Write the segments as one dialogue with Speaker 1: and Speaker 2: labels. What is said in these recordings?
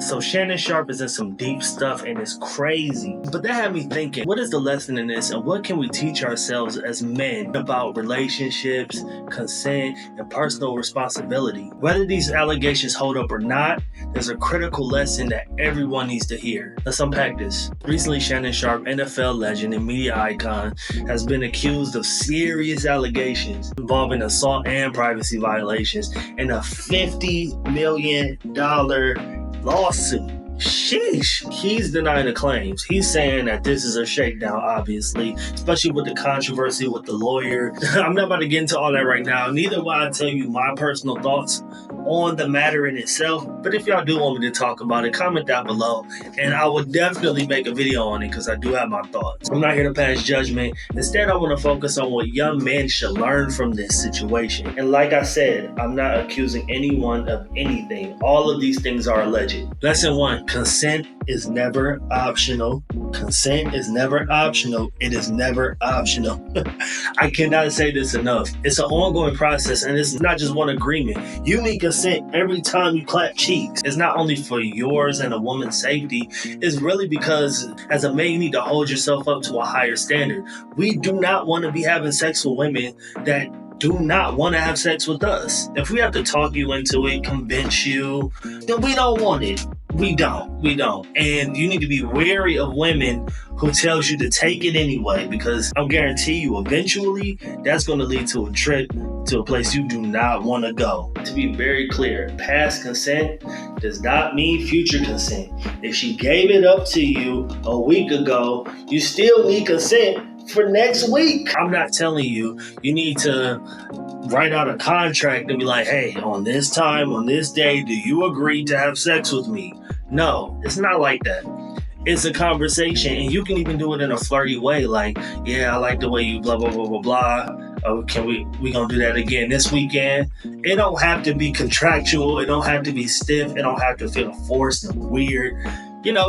Speaker 1: So Shannon Sharpe is in some deep stuff and it's crazy. But that had me thinking, what is the lesson in this and what can we teach ourselves as men about relationships, consent, and personal responsibility? Whether these allegations hold up or not, there's a critical lesson that everyone needs to hear. Let's unpack this. Recently, Shannon Sharpe, NFL legend and media icon, has been accused of serious allegations involving assault and privacy violations in a $50 million lawsuit. Sheesh. He's denying the claims. He's saying that this is a shakedown, obviously, especially with the controversy with the lawyer. I'm not about to get into all that right now. Neither will I tell you my personal thoughts on the matter in itself. But if y'all do want me to talk about it, comment down below and I will definitely make a video on it because I do have my thoughts. I'm not here to pass judgment. Instead, I want to focus on what young men should learn from this situation. And like I said, I'm not accusing anyone of anything. All of these things are alleged. Lesson 1. Consent is never optional. Consent is never optional. It is never optional. I cannot say this enough. It's an ongoing process and it's not just one agreement. You need consent every time you clap cheeks. It's not only for yours and a woman's safety. It's really because as a man, you need to hold yourself up to a higher standard. We do not want to be having sex with women that do not want to have sex with us. If we have to talk you into it, convince you, then we don't want it. We don't. And you need to be wary of women who tells you to take it anyway, because I'll guarantee you eventually that's going to lead to a trip to a place you do not want to go. To be very clear, past consent does not mean future consent. If she gave it up to you a week ago, you still need consent for next week. I'm not telling you need to write out a contract and be like, hey, on this time, on this day, do you agree to have sex with me? No, it's not like that. It's a conversation, and you can even do it in a flirty way, like, yeah, I like the way you blah, blah, blah, blah, blah. Oh, we gonna do that again this weekend? It don't have to be contractual. It don't have to be stiff. It don't have to feel forced and weird.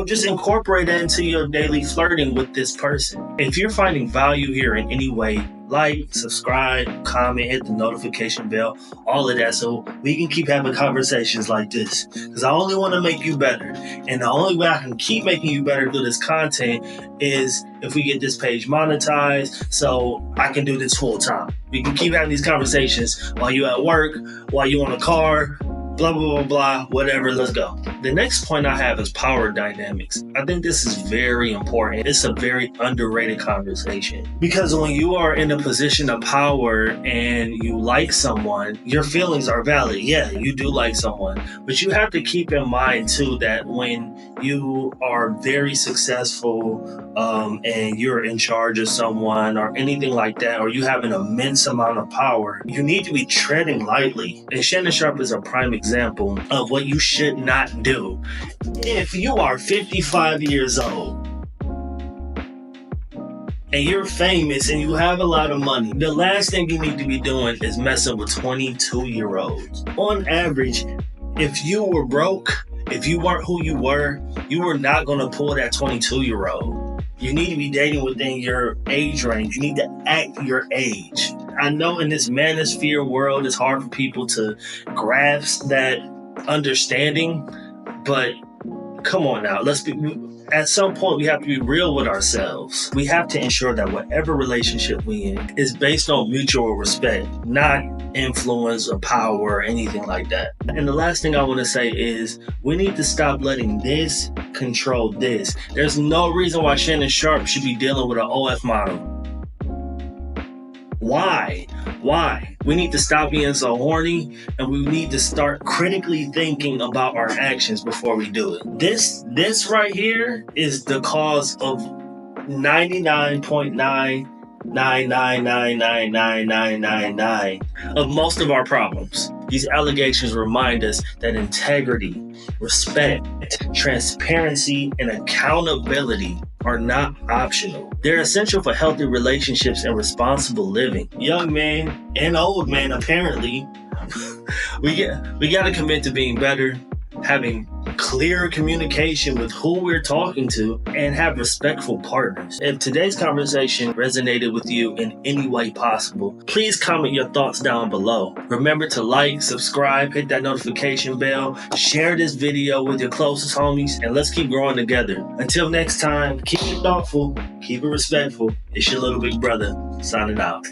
Speaker 1: Just incorporate that into your daily flirting with this person. If you're finding value here in any way, like, subscribe, comment, hit the notification bell, all of that, so we can keep having conversations like this. Because I only want to make you better. And the only way I can keep making you better through this content is if we get this page monetized so I can do this full time. We can keep having these conversations while you're at work, while you're on a car, blah, blah, blah, blah, whatever, let's go. The next point I have is power dynamics. I think this is very important. It's a very underrated conversation. Because when you are in a position of power and you like someone, your feelings are valid. Yeah, you do like someone. But you have to keep in mind, too, that when you are very successful and you're in charge of someone or anything like that, or you have an immense amount of power, you need to be treading lightly. And Shannon Sharpe is a prime example of what you should not do. If you are 55 years old and you're famous and you have a lot of money, the last thing you need to be doing is messing with 22-year-olds. On average, if you were broke, if you weren't who you were not going to pull that 22-year-old. You need to be dating within your age range. You need to act your age. I know in this manosphere world, it's hard for people to grasp that understanding, but come on now, at some point we have to be real with ourselves. We have to ensure that whatever relationship we in is based on mutual respect, not influence or power or anything like that. And the last thing I want to say is we need to stop letting this control this. There's no reason why Shannon Sharpe should be dealing with an OF model. Why? We need to stop being so horny and we need to start critically thinking about our actions before we do it. This right here is the cause of 99.999999999 of most of our problems. These allegations remind us that integrity, respect, transparency, and accountability are not optional. They're essential for healthy relationships and responsible living. Young men and old men, apparently, we got to commit to being better, having clear communication with who we're talking to, and have respectful partners. If today's conversation resonated with you in any way possible, please comment your thoughts down below. Remember to like, subscribe, hit that notification bell, share this video with your closest homies, and let's keep growing together. Until next time, keep it thoughtful, keep it respectful. It's your little big brother, signing out.